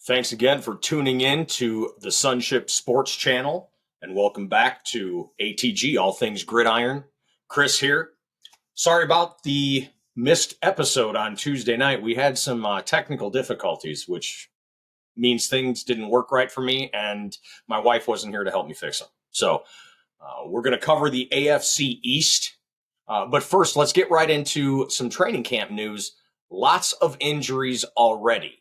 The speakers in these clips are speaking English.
Thanks again for tuning in to the Sonship Sports Channel, and welcome back to ATG, All Things Gridiron. Chris here. Sorry about the missed episode on Tuesday night. We had some technical difficulties, which means things didn't work right for me, and my wife wasn't here to help me fix them. So we're going to cover the AFC East. But first, let's get right into some training camp news. Lots of injuries already.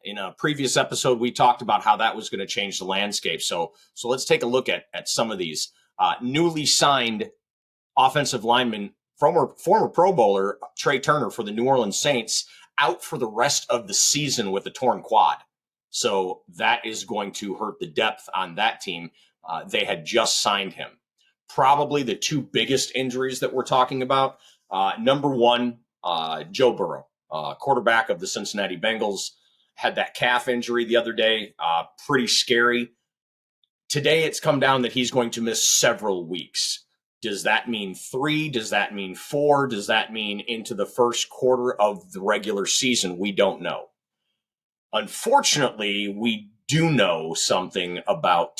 In a previous episode, we talked about how that was going to change the landscape. So let's take a look at some of these. Newly signed offensive lineman, former Pro Bowler Trey Turner for the New Orleans Saints, out for the rest of the season with a torn quad. So that is going to hurt the depth on that team. They had just signed him. Probably the two biggest injuries that we're talking about. Number one, Joe Burrow, quarterback of the Cincinnati Bengals, had that calf injury the other day. Pretty scary. Today it's come down that he's going to miss several weeks. Does that mean 3? Does that mean 4? Does that mean into the first quarter of the regular season? We don't know. Unfortunately, we do know something about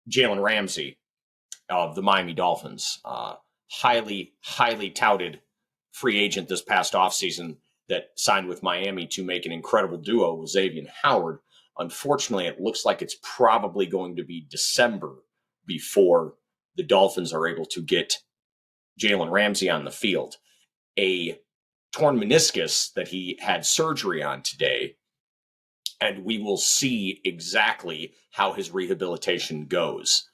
Jalen Ramsey of the Miami Dolphins. Highly touted free agent this past offseason that signed with Miami to make an incredible duo with Xavier Howard. Unfortunately, it looks like it's probably going to be December before the Dolphins are able to get Jalen Ramsey on the field. A torn meniscus that he had surgery on today, and we will see exactly how his rehabilitation goes.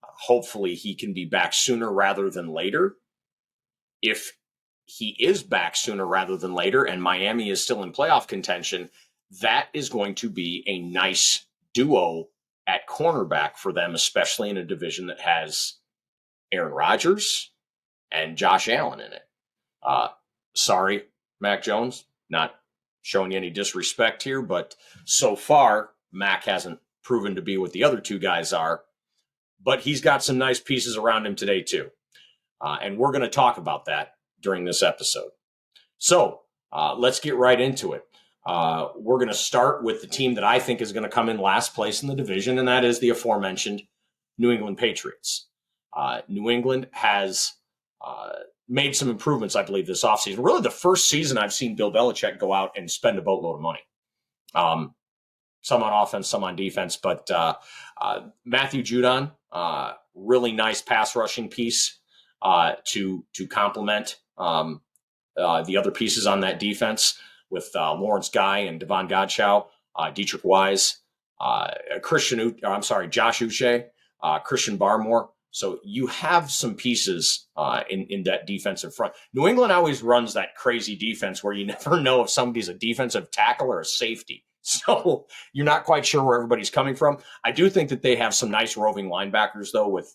Hopefully he can be back sooner rather than later. If he is back sooner rather than later and Miami is still in playoff contention, that is going to be a nice duo at cornerback for them, especially in a division that has Aaron Rodgers and Josh Allen in it. Sorry, Mac Jones, not showing you any disrespect here, but so far, Mac hasn't proven to be what the other two guys are, but he's got some nice pieces around him today too. And we're going to talk about that during this episode. So let's get right into it. We're going to start with the team that I think is going to come in last place in the division, and that is the aforementioned New England Patriots. New England has made some improvements, I believe, this offseason. Really the first season I've seen Bill Belichick go out and spend a boatload of money. Some on offense, some on defense, but Matthew Judon, really nice pass rushing piece to complement the other pieces on that defense with Lawrence Guy and Devon Godchow, Dietrich Wise, Josh Uche, Christian Barmore. So you have some pieces in that defensive front. New England always runs that crazy defense where you never know if somebody's a defensive tackle or a safety. So you're not quite sure where everybody's coming from. I do think that they have some nice roving linebackers, though, with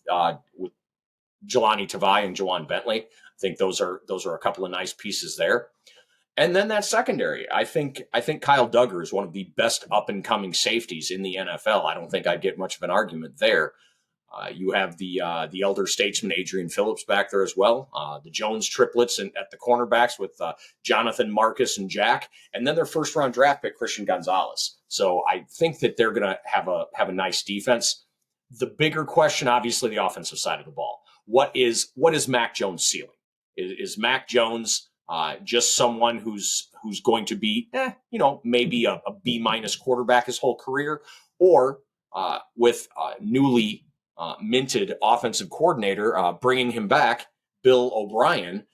Jelani Tavai and Jawan Bentley. I think those are a couple of nice pieces there. And then that secondary, I think Kyle Duggar is one of the best up and coming safeties in the NFL. I don't think I'd get much of an argument there. You have the elder statesman Adrian Phillips back there as well. The Jones triplets at the cornerbacks with Jonathan, Marcus, and Jack, and then their first round draft pick Christian Gonzalez. So I think that they're going to have a nice defense. The bigger question, obviously, the offensive side of the ball. What is Mac Jones' ceiling? Is Mac Jones just someone who's going to be, maybe a B- quarterback his whole career, or with newly minted offensive coordinator bringing him back, Bill O'Brien,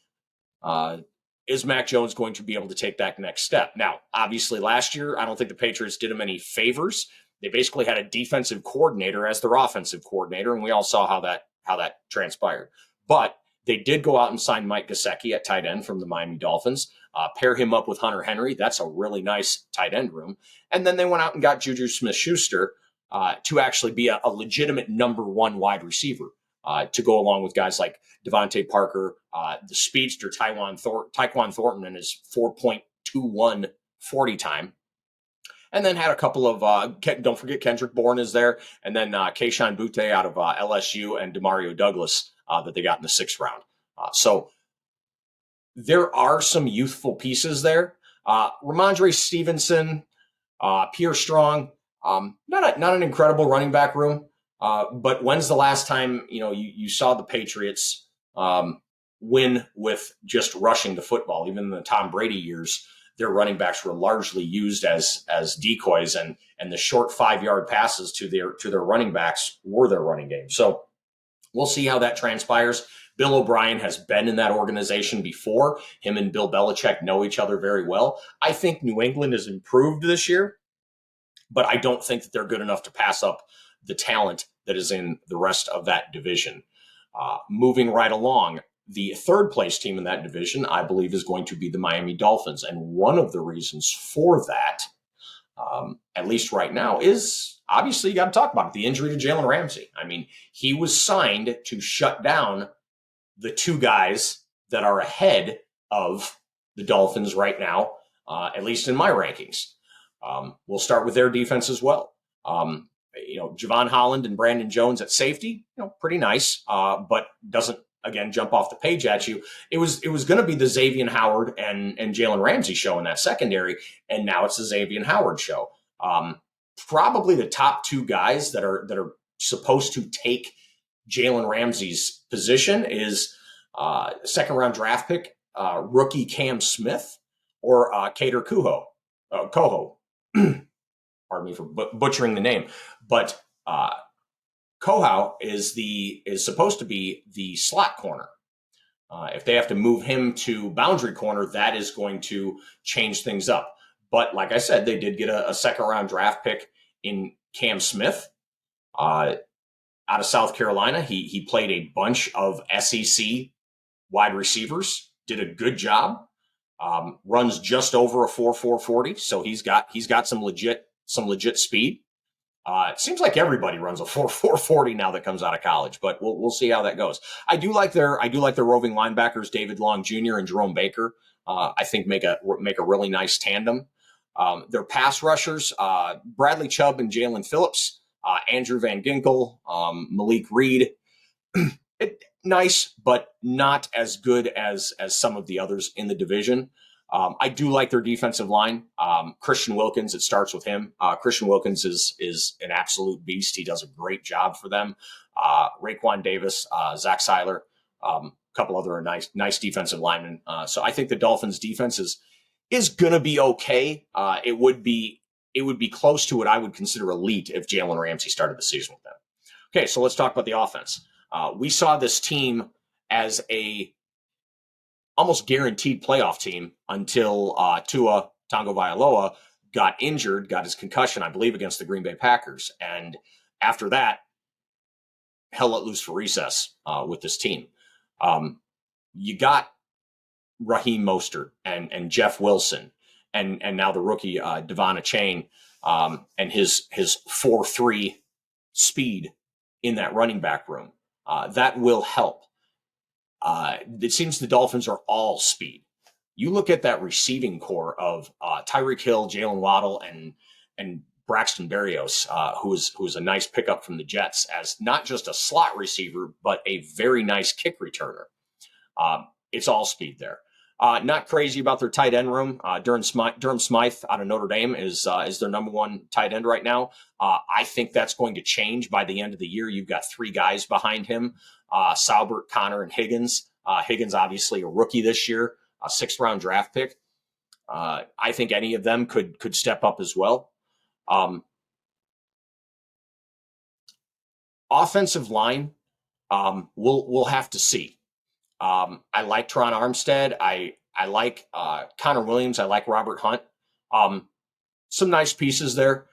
is Mac Jones going to be able to take that next step? Now, obviously, last year, I don't think the Patriots did him any favors. They basically had a defensive coordinator as their offensive coordinator, and we all saw how that transpired. But they did go out and sign Mike Gesicki at tight end from the Miami Dolphins, pair him up with Hunter Henry. That's a really nice tight end room. And then they went out and got Juju Smith-Schuster to actually be a legitimate number one wide receiver to go along with guys like Devontae Parker, the speedster Tyquan Thornton and his 4.21 40 time. And then had a couple of, don't forget Kendrick Bourne is there, and then Kayshon Boutte out of LSU and Demario Douglas that they got in the 6th round. So there are some youthful pieces there. Ramondre Stevenson, Pierre Strong, not an incredible running back room, but when's the last time you saw the Patriots win with just rushing the football? Even in the Tom Brady years, their running backs were largely used as decoys, and the short 5-yard passes to their running backs were their running game. So we'll see how that transpires. Bill O'Brien has been in that organization before. Him and Bill Belichick know each other very well. I think New England has improved this year, but I don't think that they're good enough to pass up the talent that is in the rest of that division. Moving right along, the third place team in that division, I believe, is going to be the Miami Dolphins. And one of the reasons for that, at least right now, is obviously you got to talk about it, the injury to Jalen Ramsey. I mean, he was signed to shut down the two guys that are ahead of the Dolphins right now, at least in my rankings. We'll start with their defense as well. Javon Holland and Brandon Jones at safety, pretty nice, but doesn't, again, jump off the page at you. It was going to be the Xavier Howard and Jalen Ramsey show in that secondary, and now it's the Xavier Howard show. Probably the top two guys that are supposed to take Jalen Ramsey's position is second-round draft pick rookie Cam Smith or Kader Coho. Pardon me for butchering the name, but Coho is supposed to be the slot corner. If they have to move him to boundary corner, that is going to change things up. But like I said, they did get a second-round draft pick in Cam Smith out of South Carolina. He played a bunch of SEC wide receivers, did a good job. Runs just over a 4.40, so he's got some legit speed. It seems like everybody runs a 4.40 now that comes out of college, but we'll see how that goes. I do like their roving linebackers, David Long Jr. and Jerome Baker. I think make a really nice tandem. Their pass rushers, Bradley Chubb and Jalen Phillips, Andrew Van Ginkel, Malik Reed. Nice, but not as good as some of the others in the division. I do like their defensive line. Christian Wilkins, it starts with him. Christian Wilkins is an absolute beast. He does a great job for them. Raekwon Davis, Zach Seiler, a couple other nice defensive linemen. So I think the Dolphins' defense is going to be okay. It would be close to what I would consider elite if Jalen Ramsey started the season with them. Okay, so let's talk about the offense. We saw this team as a almost guaranteed playoff team until Tua Tagovailoa got injured, got his concussion, I believe, against the Green Bay Packers. And after that, hell let loose for recess with this team. You got Raheem Mostert and Jeff Wilson and now the rookie Devon Achane and his 4.3 speed in that running back room. That will help. It seems the Dolphins are all speed. You look at that receiving core of Tyreek Hill, Jalen Waddle, and Braxton Berrios, who is a nice pickup from the Jets as not just a slot receiver, but a very nice kick returner. It's all speed there. Not crazy about their tight end room. Durham Smythe out of Notre Dame is their number one tight end right now. I think that's going to change by the end of the year. You've got three guys behind him, Saubert, Connor, and Higgins. Higgins, obviously a rookie this year, a 6th-round draft pick. I think any of them could step up as well. Offensive line, we'll have to see. I like Teron Armstead. I like Connor Williams. I like Robert Hunt. Some nice pieces there.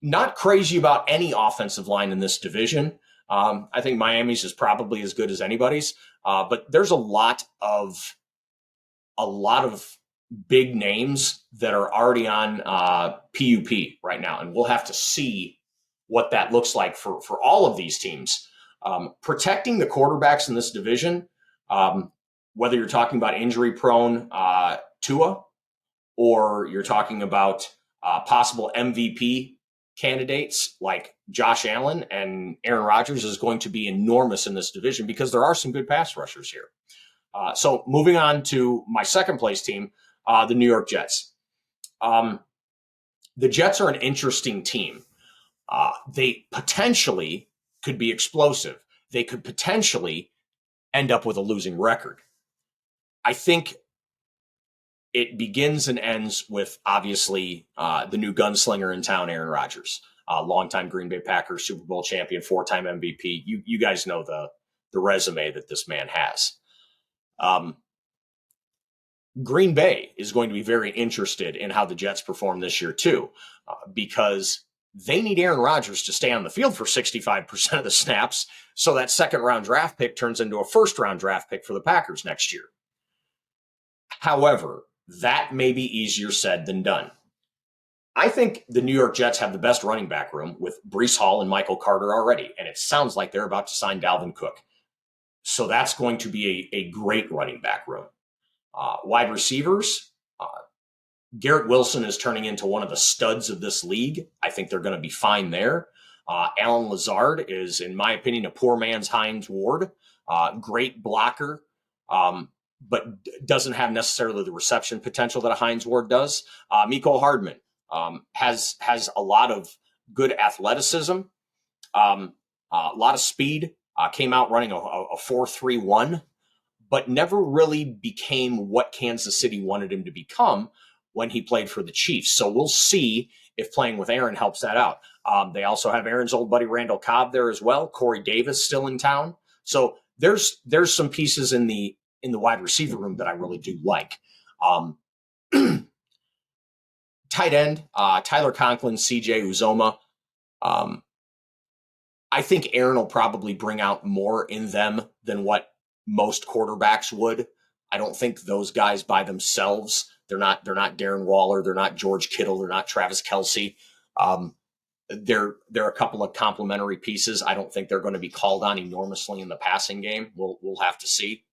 Not crazy about any offensive line in this division. I think Miami's is probably as good as anybody's. But there's a lot of big names that are already on PUP right now, and we'll have to see what that looks like for all of these teams. Protecting the quarterbacks in this division, whether you're talking about injury-prone Tua or you're talking about possible MVP candidates like Josh Allen and Aaron Rodgers, is going to be enormous in this division because there are some good pass rushers here. So moving on to my second-place team, the New York Jets. The Jets are an interesting team. They potentially could be explosive. They could potentially end up with a losing record. I think it begins and ends with, obviously, the new gunslinger in town, Aaron Rodgers, longtime Green Bay Packers Super Bowl champion, 4-time MVP. You guys know the resume that this man has. Green Bay is going to be very interested in how the Jets perform this year too, because they need Aaron Rodgers to stay on the field for 65% of the snaps, so that second-round draft pick turns into a first-round draft pick for the Packers next year. However, that may be easier said than done. I think the New York Jets have the best running back room with Breece Hall and Michael Carter already, and it sounds like they're about to sign Dalvin Cook. So that's going to be a great running back room. Wide receivers, Garrett Wilson is turning into one of the studs of this league. I think they're going to be fine there. Alan Lazard is, in my opinion, a poor man's Hines Ward. Great blocker, but doesn't have necessarily the reception potential that a Hines Ward does. Mecole Hardman has a lot of good athleticism, a lot of speed. Came out running a 4.31, but never really became what Kansas City wanted him to become when he played for the Chiefs. So we'll see if playing with Aaron helps that out. They also have Aaron's old buddy Randall Cobb there as well. Corey Davis still in town. So there's some pieces in the wide receiver room that I really do like. Tight end, Tyler Conklin, CJ Uzoma. I think Aaron will probably bring out more in them than what most quarterbacks would. I don't think those guys by themselves, they're not Darren Waller, they're not George Kittle, they're not Travis Kelce. They're a couple of complementary pieces. I don't think they're going to be called on enormously in the passing game. We'll have to see.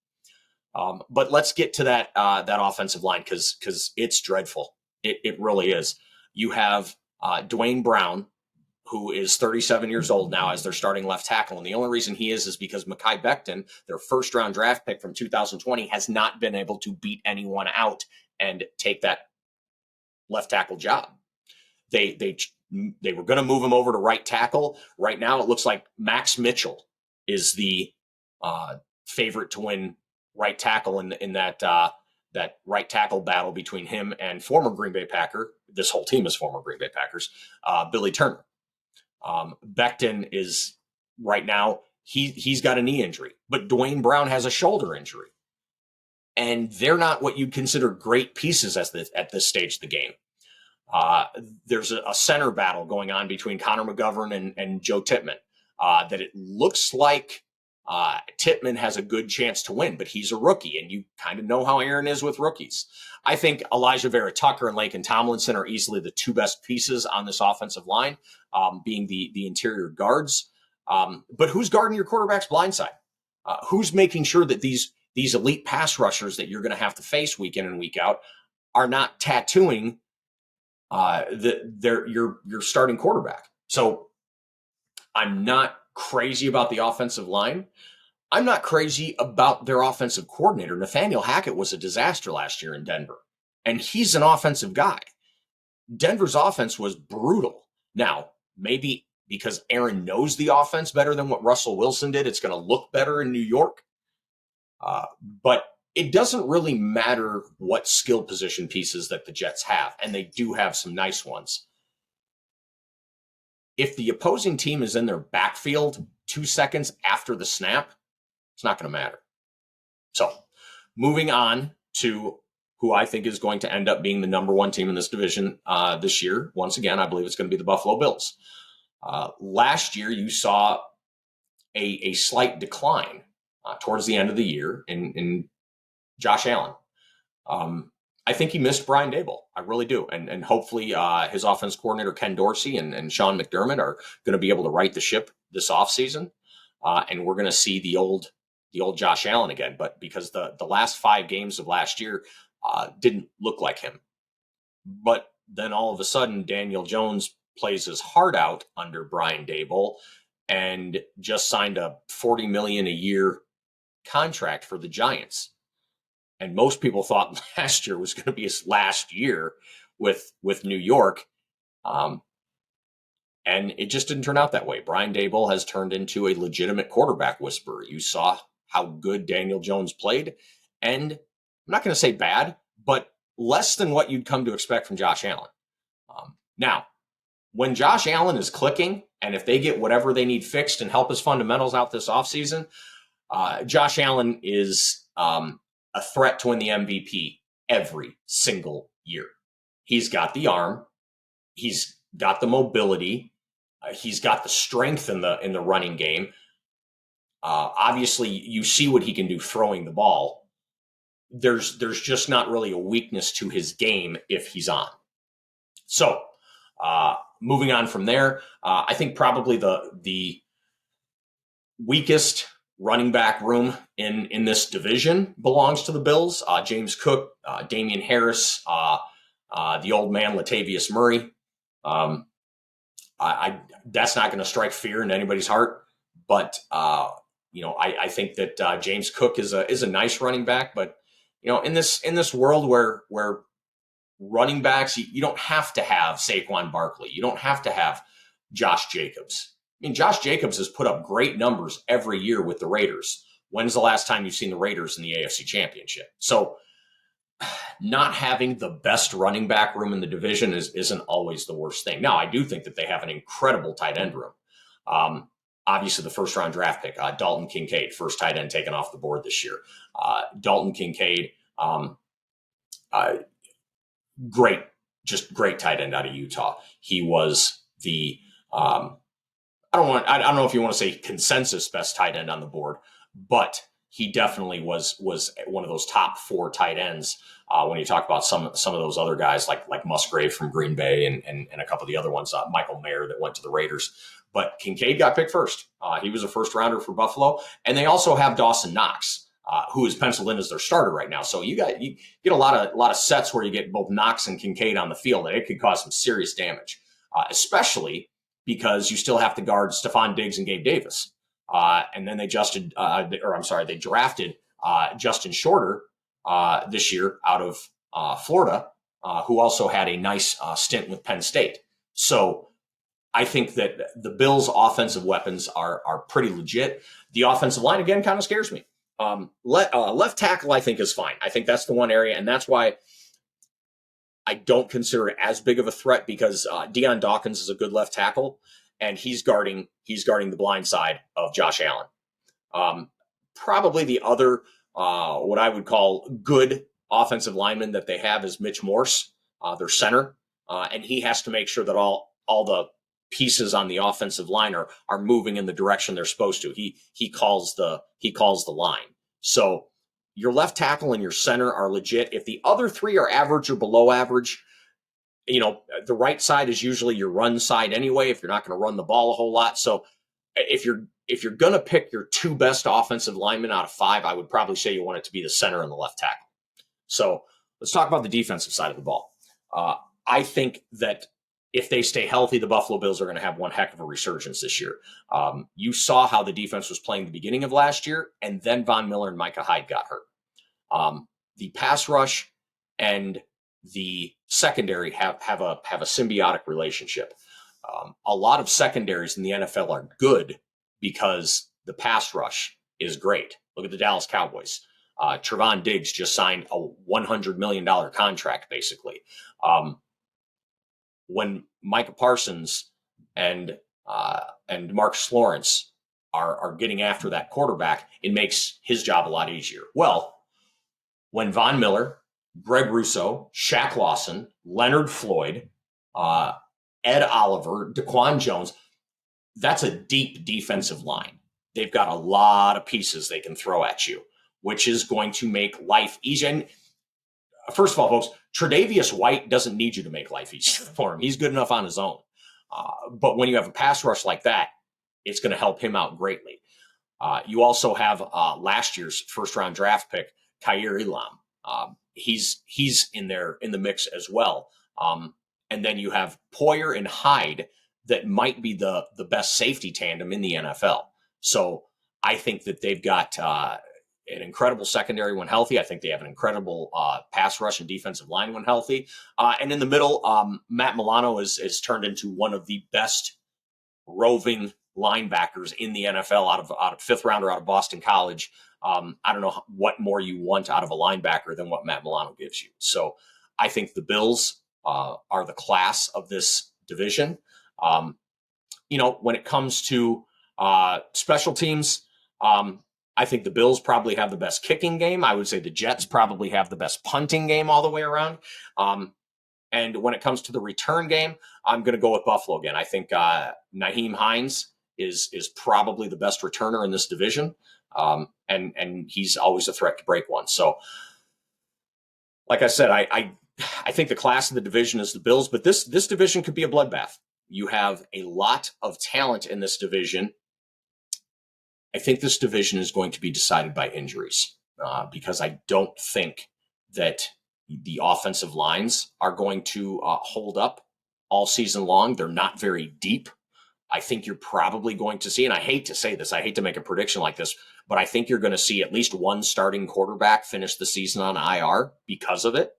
But let's get to that offensive line because it's dreadful. It really is. You have Dwayne Brown, who is 37 years old now as their starting left tackle. And the only reason he is because Mekhi Becton, their first-round draft pick from 2020, has not been able to beat anyone out and take that left tackle job. They were going to move him over to right tackle. Right now, it looks like Max Mitchell is the favorite to win right tackle in that right tackle battle between him and former Green Bay Packer. This whole team is former Green Bay Packers. Billy Turner. Becton is right now, he's got a knee injury, but Dwayne Brown has a shoulder injury. And they're not what you'd consider great pieces at this stage of the game. There's a center battle going on between Connor McGovern and Joe Tippmann that it looks like Tippmann has a good chance to win, but he's a rookie, and you kind of know how Aaron is with rookies. I think Elijah Vera Tucker and Laken Tomlinson are easily the two best pieces on this offensive line, being the interior guards. But who's guarding your quarterback's blind side? Who's making sure that these elite pass rushers that you're going to have to face week in and week out are not tattooing your starting quarterback? So I'm not crazy about the offensive line. I'm not crazy about their offensive coordinator. Nathaniel Hackett was a disaster last year in Denver, and he's an offensive guy. Denver's offense was brutal. Now, maybe because Aaron knows the offense better than what Russell Wilson did, it's going to look better in New York. But it doesn't really matter what skill position pieces that the Jets have, and they do have some nice ones. If the opposing team is in their backfield 2 seconds after the snap, it's not going to matter. So moving on to who I think is going to end up being the number one team in this division this year. Once again, I believe it's going to be the Buffalo Bills. Last year, you saw a slight decline towards the end of the year in Josh Allen. I think he missed Brian Daboll. I really do. And hopefully his offense coordinator, Ken Dorsey, and Sean McDermott are going to be able to right the ship this offseason. And we're going to see the old Josh Allen again. But because the last 5 games of last year didn't look like him. But then all of a sudden, Daniel Jones plays his heart out under Brian Daboll and just signed a $40 million a year contract for the Giants. And most people thought last year was going to be his last year with New York. Um, and it just didn't turn out that way. Brian Daboll has turned into a legitimate quarterback whisperer. You saw how good Daniel Jones played. And I'm not going to say bad, but less than what you'd come to expect from Josh Allen. Now, when Josh Allen is clicking, and if they get whatever they need fixed and help his fundamentals out this offseason, Josh Allen is a threat to win the MVP every single year. He's got the arm. He's got the mobility. He's got the strength in the running game. Obviously, you see what he can do throwing the ball. There's just not really a weakness to his game if he's on. So, moving on from there, I think probably the weakest running back room in this division belongs to the Bills. James Cook, Damian Harris, the old man Latavius Murray. That's not going to strike fear into anybody's heart, but I think that James Cook is a nice running back. But in this world where running backs, you don't have to have Saquon Barkley, you don't have to have Josh Jacobs. I mean, Josh Jacobs has put up great numbers every year with the Raiders. When's the last time you've seen the Raiders in the AFC Championship? So not having the best running back room in the division isn't always the worst thing. Now, I do think that they have an incredible tight end room. Obviously, the first-round draft pick, Dalton Kincaid, first tight end taken off the board this year. Dalton Kincaid, great tight end out of Utah. He was the I don't know if you want to say consensus best tight end on the board, but he definitely was one of those top 4 tight ends when you talk about some of those other guys like Musgrave from Green Bay and a couple of the other ones, Michael Mayer that went to the Raiders. But Kincaid got picked first. He was a first rounder for Buffalo, and they also have Dawson Knox, who is penciled in as their starter right now. So you get a lot of sets where you get both Knox and Kincaid on the field, and it could cause some serious damage, especially because you still have to guard Stephon Diggs and Gabe Davis. And then they drafted Justin Shorter this year out of Florida, who also had a nice stint with Penn State. So I think that the Bills' offensive weapons are pretty legit. The offensive line, again, kind of scares me. Left tackle, I think, is fine. I think that's the one area, and that's why I don't consider it as big of a threat, because Deion Dawkins is a good left tackle, and he's guarding the blind side of Josh Allen. Probably the other, what I would call good offensive lineman that they have is Mitch Morse, their center, and he has to make sure that all the pieces on the offensive line are moving in the direction they're supposed to. He calls the line. So your left tackle and your center are legit. If the other 3 are average or below average, the right side is usually your run side anyway, if you're not going to run the ball a whole lot. So if you're going to pick your 2 best offensive linemen out of 5, I would probably say you want it to be the center and the left tackle. So let's talk about the defensive side of the ball. I think that if they stay healthy, the Buffalo Bills are going to have one heck of a resurgence this year. You saw how the defense was playing the beginning of last year, and then Von Miller and Micah Hyde got hurt. The pass rush and the secondary have a symbiotic relationship. A lot of secondaries in the NFL are good because the pass rush is great. Look at the Dallas Cowboys. Trevon Diggs just signed a $100 million contract, basically. When Micah Parsons and Marcus Lawrence are getting after that quarterback, it makes his job a lot easier. Well, when Von Miller, Greg Russo, Shaq Lawson, Leonard Floyd, Ed Oliver, DaQuan Jones, that's a deep defensive line. They've got a lot of pieces they can throw at you, which is going to make life easy. And first of all, folks, Tre'Davious White doesn't need you to make life easy for him. He's good enough on his own. But when you have a pass rush like that, it's going to help him out greatly. You also have last year's first-round draft pick, Khair Elam. He's in the mix as well. And then you have Poyer and Hyde that might be the best safety tandem in the NFL. So I think that they've got an incredible secondary when healthy. I think they have an incredible pass rush and defensive line when healthy. And in the middle, Matt Milano has turned into one of the best roving linebackers in the NFL out of fifth rounder out of Boston College. I don't know what more you want out of a linebacker than what Matt Milano gives you. So I think the Bills are the class of this division. When it comes to special teams, I think the Bills probably have the best kicking game. I would say the Jets probably have the best punting game all the way around. And when it comes to the return game, I'm going to go with Buffalo again. I think Nyheim Hines is probably the best returner in this division, and he's always a threat to break one. So, like I said, I think the class of the division is the Bills, but this division could be a bloodbath. You have a lot of talent in this division. I think this division is going to be decided by injuries because I don't think that the offensive lines are going to hold up all season long. They're not very deep. I think you're probably going to see, and I hate to say this, I hate to make a prediction like this, but I think you're going to see at least one starting quarterback finish the season on IR because of it.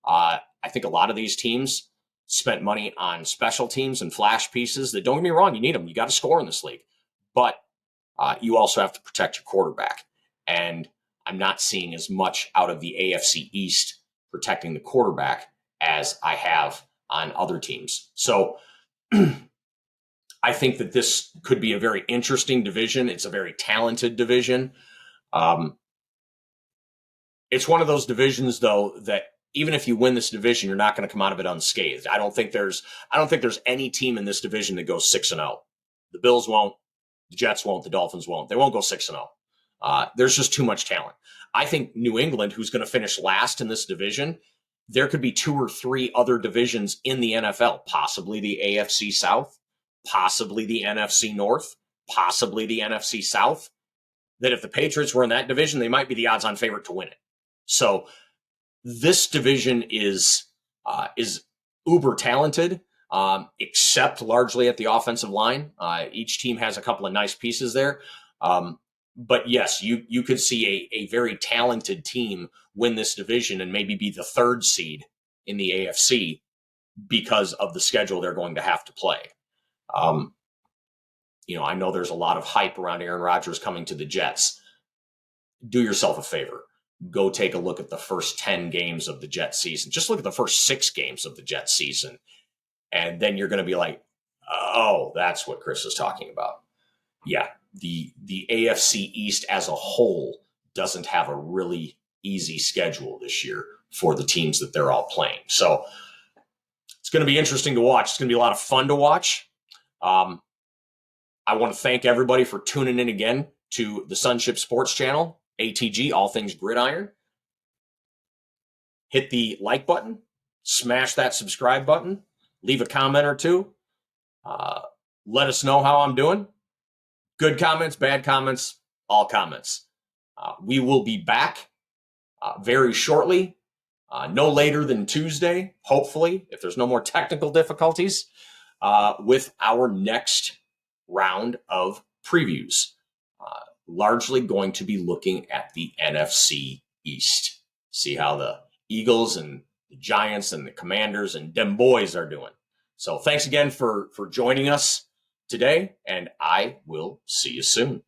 I think a lot of these teams spent money on special teams and flash pieces that, don't get me wrong, you need them. You got to score in this league. But you also have to protect your quarterback. And I'm not seeing as much out of the AFC East protecting the quarterback as I have on other teams. So I think that this could be a very interesting division. It's a very talented division. It's one of those divisions, though, that even if you win this division, you're not going to come out of it unscathed. I don't think there's any team in this division that goes 6-0. The Bills won't, the Jets won't, the Dolphins won't. They won't go 6-0. There's just too much talent. I think New England, who's going to finish last in this division, there could be 2 or 3 other divisions in the NFL, possibly the AFC South, possibly the NFC North, possibly the NFC South, that if the Patriots were in that division, they might be the odds-on favorite to win it. So this division is uber talented, except largely at the offensive line. Each team has a couple of nice pieces there. But yes, you could see a very talented team win this division and maybe be the 3rd seed in the AFC because of the schedule they're going to have to play. I know there's a lot of hype around Aaron Rodgers coming to the Jets. Do yourself a favor. Go take a look at the first 10 games of the Jets season. Just look at the first 6 games of the Jets season. And then you're going to be like, oh, that's what Chris is talking about. Yeah, the AFC East as a whole doesn't have a really easy schedule this year for the teams that they're all playing. So it's going to be interesting to watch. It's going to be a lot of fun to watch. I want to thank everybody for tuning in again to the Sonship Sports Channel, ATG, All Things Gridiron. Hit the like button, smash that subscribe button, leave a comment or two. Let us know how I'm doing. Good comments, bad comments, all comments. We will be back very shortly, no later than Tuesday, hopefully, if there's no more technical difficulties, with our next round of previews. Largely going to be looking at the NFC East. See how the Eagles and the Giants and the Commanders and them boys are doing. So thanks again for joining us today, and I will see you soon.